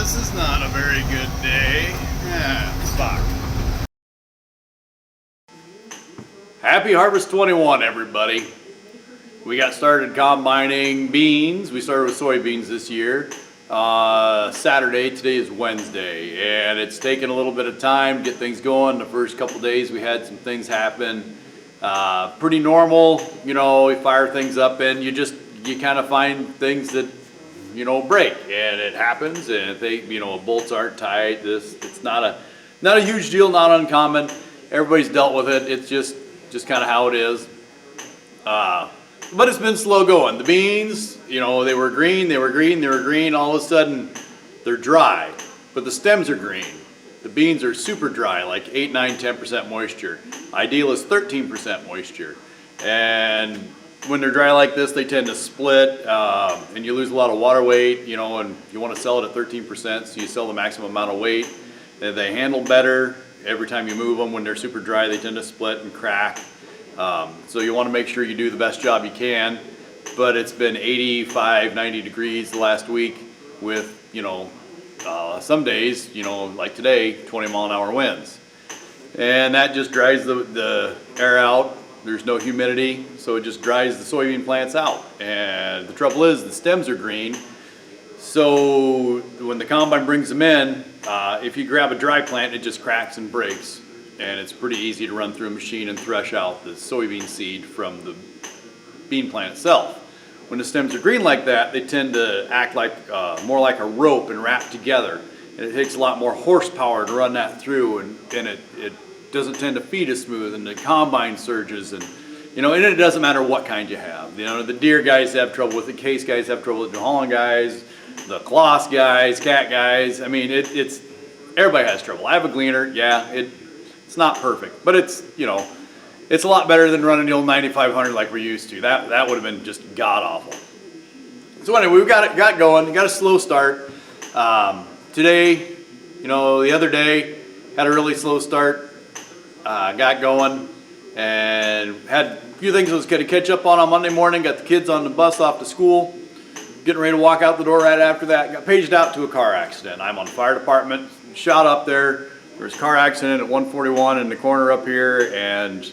this is not a very good day. Yeah, it's fucked. Happy Harvest 21, everybody. We got started combining beans. We started with soybeans this year. Saturday, today is Wednesday, and it's taken a little bit of time to get things going. The first couple days we had some things happen. Pretty normal, you know, we fire things up and you kind of find things that, you know, break, and it happens, and if they, you know, bolts aren't tight, it's not a huge deal, not uncommon. Everybody's dealt with it. It's just kind of how it is. But it's been slow going. The beans, you know, they were green, all of a sudden they're dry, but the stems are green. The beans are super dry, like 8, 9, 10% moisture. Ideal is 13% moisture. And when they're dry like this, they tend to split, and you lose a lot of water weight, you know, and you want to sell it at 13%, so you sell the maximum amount of weight. And they handle better every time you move them. When they're super dry, they tend to split and crack. So you want to make sure you do the best job you can, but it's been 85, 90 degrees the last week with, you know, some days, you know, like today, 20-mile-an-hour winds. And that just dries the air out. There's no humidity, so it just dries the soybean plants out. And the trouble is the stems are green, so when the combine brings them in, if you grab a dry plant, it just cracks and breaks. And it's pretty easy to run through a machine and thresh out the soybean seed from the bean plant itself. When the stems are green like that, they tend to act like more like a rope and wrap together. And it takes a lot more horsepower to run that through, and it doesn't tend to feed as smooth, and the combine surges, and you know, and it doesn't matter what kind you have. You know, the deer guys have trouble with it, case guys have trouble with it, New Holland guys, the Kloss guys, cat guys. I mean, it's everybody has trouble. I have a gleaner, yeah, it's not perfect, but it's, you know, it's a lot better than running the old 9500 like we're used to. That would have been just god awful. So anyway, we got going, got a slow start. Today, you know, the other day had a really slow start. Got going and had a few things I was going to catch up on Monday morning. Got the kids on the bus off to school, getting ready to walk out the door right after that. Got paged out to a car accident. I'm on the fire department, shot up there. There was a car accident at 141 in the corner up here, and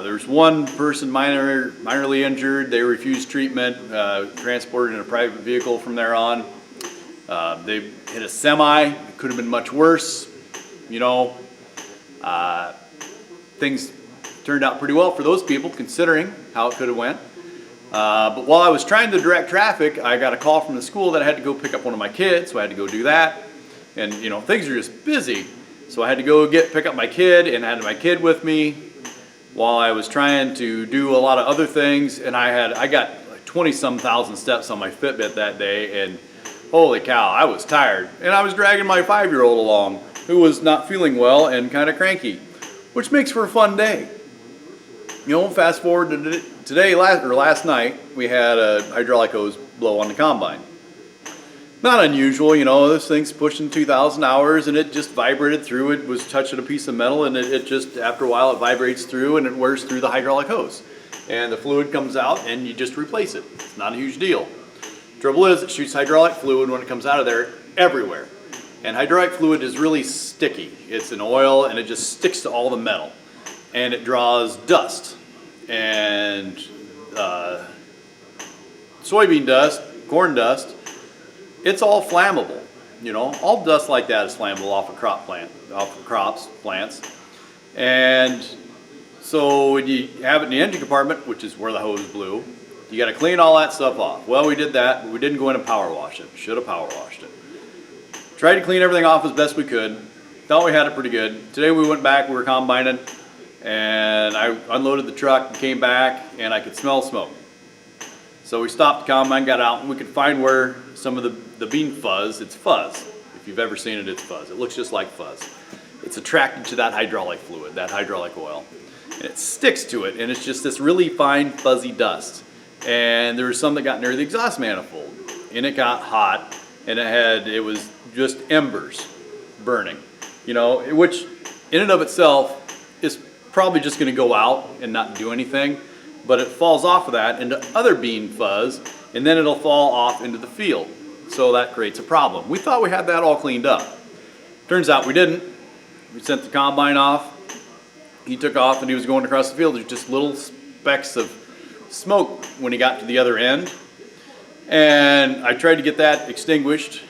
there's one person minorly injured. They refused treatment, transported in a private vehicle from there on. They hit a semi. It could have been much worse, you know. Things turned out pretty well for those people considering how it could have went. But while I was trying to direct traffic, I got a call from the school that I had to go pick up one of my kids, so I had to go do that. And you know, things are just busy. So I had to go pick up my kid, and I had my kid with me while I was trying to do a lot of other things. And I got like 20-some thousand steps on my Fitbit that day, and holy cow, I was tired. And I was dragging my 5-year-old along, who was not feeling well and kind of cranky, which makes for a fun day. You know, fast forward to today, last night, we had a hydraulic hose blow on the combine. Not unusual, you know, this thing's pushing 2,000 hours, and it just vibrated through. It was touching a piece of metal, and it just, after a while, it vibrates through and it wears through the hydraulic hose. And the fluid comes out, and you just replace it. It's not a huge deal. Trouble is, it shoots hydraulic fluid when it comes out of there everywhere. And hydraulic fluid is really sticky. It's an oil, and it just sticks to all the metal. And it draws dust. And soybean dust, corn dust, it's all flammable. You know, all dust like that is flammable off of plants. And so when you have it in the engine compartment, which is where the hose blew, you got to clean all that stuff off. Well, we did that, but we didn't go in and power wash it. Should have power washed it. Tried to clean everything off as best we could. Thought we had it pretty good. Today we went back, we were combining, and I unloaded the truck and came back, and I could smell smoke. So we stopped the combine, got out, and we could find where some of the bean fuzz, it's fuzz. If you've ever seen it, it's fuzz. It looks just like fuzz. It's attracted to that hydraulic fluid, that hydraulic oil. And it sticks to it, and it's just this really fine, fuzzy dust. And there was some that got near the exhaust manifold, and it got hot, and it was just embers burning, you know, which in and of itself is probably just going to go out and not do anything, but it falls off of that into other bean fuzz, and then it'll fall off into the field. So that creates a problem. We thought we had that all cleaned up. Turns out we didn't. We sent the combine off. He took off and he was going across the field. There's just little specks of smoke when he got to the other end. And I tried to get that extinguished.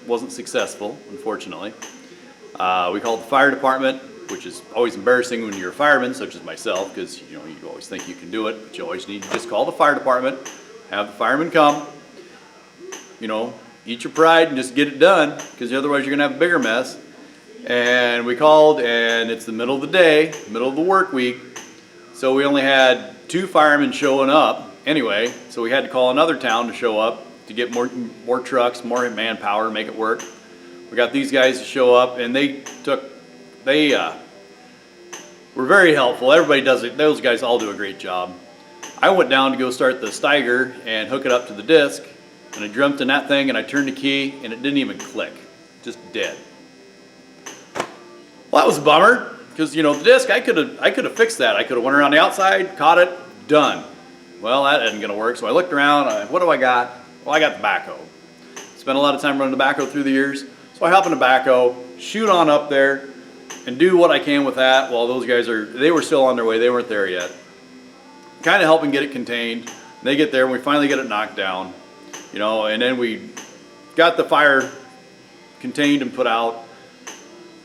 Wasn't successful, unfortunately. We called the fire department, which is always embarrassing when you're a fireman, such as myself, because you always think you can do it, but you always need to just call the fire department, have the firemen come, eat your pride and just get it done, because otherwise you're gonna have a bigger mess. And we called, and it's the middle of the day, middle of the work week, so we only had 2 firemen showing up anyway, so we had to call another town to show up to get more trucks, more manpower to make it work. We got these guys to show up, and they were very helpful. Everybody does it. Those guys all do a great job. I went down to go start the Steiger and hook it up to the disc, and I jumped in that thing and I turned the key and it didn't even click, just dead. Well, that was a bummer, because the disc, I could have fixed that. I could have went around the outside, caught it, done. Well, that isn't gonna work. So I looked around. What do I got? Well, I got the backhoe. Spent a lot of time running the backhoe through the years. So I hop in the backhoe, shoot on up there, and do what I can with that while those guys they were still on their way. They weren't there yet. Kind of helping get it contained. They get there and we finally get it knocked down, and then we got the fire contained and put out.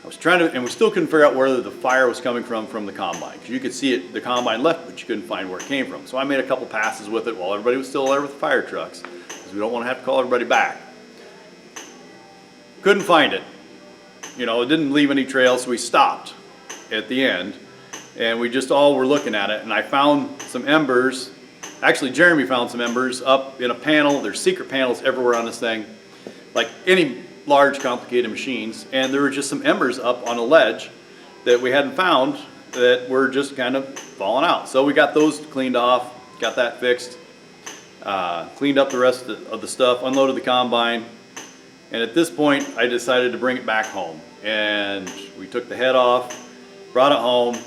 I was trying to, and we still couldn't figure out where the fire was coming from the combine, because you could see it, the combine left, but you couldn't find where it came from. So I made a couple passes with it while everybody was still there with the fire trucks, because we don't want to have to call everybody back. Couldn't find it. It didn't leave any trail, so we stopped at the end, and we just all were looking at it, and I found some embers. Actually, Jeremy found some embers up in a panel. There's secret panels everywhere on this thing, like any large, complicated machines, and there were just some embers up on a ledge that we hadn't found that were just kind of falling out. So we got those cleaned off, got that fixed, cleaned up the rest of the stuff, unloaded the combine, and at this point I decided to bring it back home. And we took the head off, brought it home,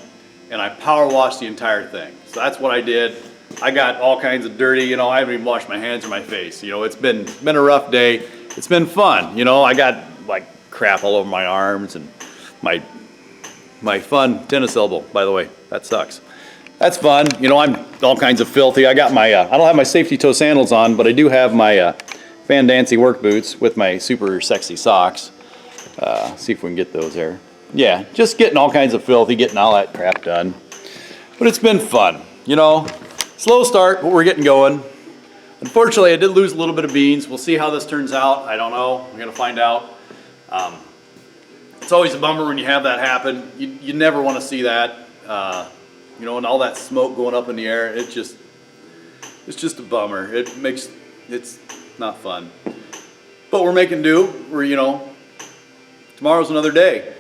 and I power washed the entire thing. So that's what I did. I got all kinds of dirty, I haven't even washed my hands or my face. It's been a rough day. It's been fun, I got like crap all over my arms and my fun tennis elbow, by the way. That sucks. That's fun. I'm all kinds of filthy. I got my, I don't have my safety toe sandals on, but I do have my Van Dancy work boots with my super sexy socks. See if we can get those there. Yeah, just getting all kinds of filthy, getting all that crap done. But it's been fun, Slow start, but we're getting going. Unfortunately, I did lose a little bit of beans. We'll see how this turns out. I don't know. We're gonna find out. It's always a bummer when you have that happen. You never want to see that. And all that smoke going up in the air. It's just a bummer. It's not fun. But we're making do. Tomorrow's another day.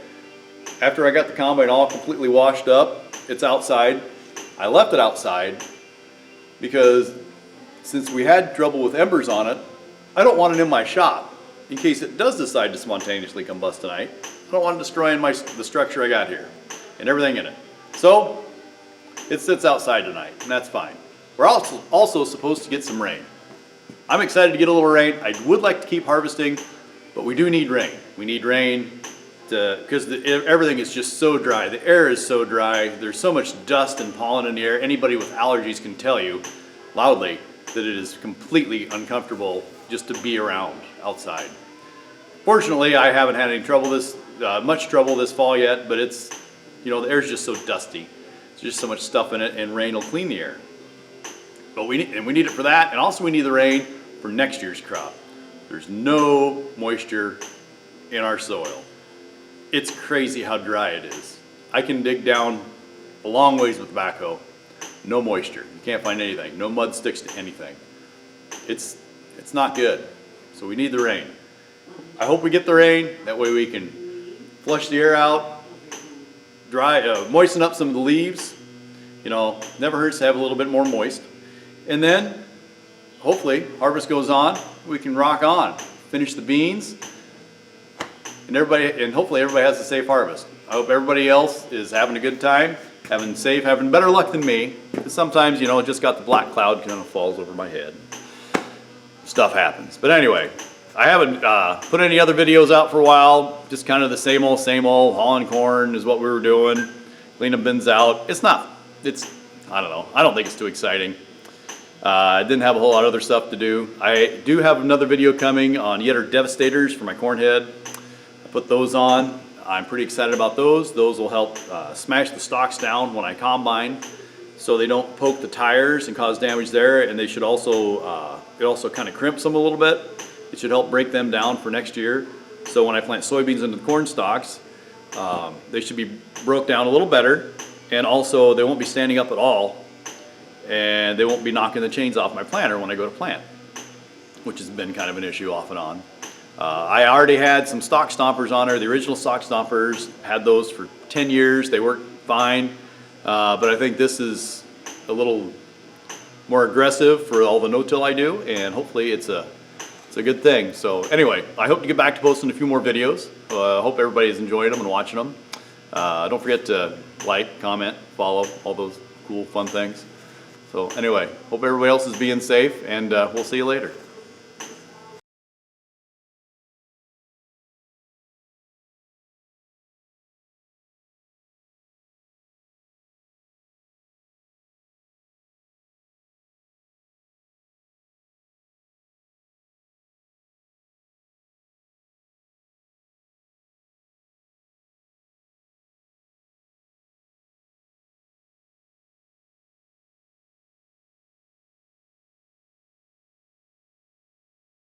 After I got the combine all completely washed up, it's outside. I left it outside because since we had trouble with embers on it, I don't want it in my shop in case it does decide to spontaneously combust tonight. I don't want it destroying the structure I got here and everything in it. So it sits outside tonight, and that's fine. We're also supposed to get some rain. I'm excited to get a little rain. I would like to keep harvesting, but we do need rain. We need rain because everything is just so dry. The air is so dry. There's so much dust and pollen in the air. Anybody with allergies can tell you loudly that it is completely uncomfortable just to be around outside. Fortunately, I haven't had any trouble much trouble this fall yet, but it's, the air's just so dusty. There's just so much stuff in it, and rain will clean the air. But we need it for that, and also we need the rain for next year's crop. There's no moisture in our soil. It's crazy how dry it is. I can dig down a long ways with the backhoe. No moisture. You can't find anything. No mud sticks to anything. It's not good. So we need the rain. I hope we get the rain. That way we can flush the air out, moisten up some of the leaves. Never hurts to have a little bit more moist. And then, hopefully, harvest goes on. We can rock on, finish the beans, and hopefully everybody has a safe harvest. I hope everybody else is having a good time, having better luck than me. Because sometimes, just got the black cloud kind of falls over my head. Stuff happens. But anyway, I haven't put any other videos out for a while. Just kind of the same old, hauling corn is what we were doing. Cleaning bins out. I don't know. I don't think it's too exciting. I didn't have a whole lot of other stuff to do. I do have another video coming on Yetter Devastators for my corn head. I put those on. I'm pretty excited about those. Those will help smash the stalks down when I combine, so they don't poke the tires and cause damage there. And they should also, it also kind of crimps them a little bit. It should help break them down for next year. So when I plant soybeans into the corn stalks, they should be broke down a little better, and also they won't be standing up at all, and they won't be knocking the chains off my planter when I go to plant, which has been kind of an issue off and on. I already had some stock stompers on there. The original stock stompers, had those for 10 years. They worked fine, but I think this is a little more aggressive for all the no-till I do, and hopefully it's a good thing. So anyway, I hope to get back to posting a few more videos. Hope everybody's enjoying them and watching them. Don't forget to like, comment, follow, all those cool, fun things. So anyway, hope everybody else is being safe, and we'll see you later.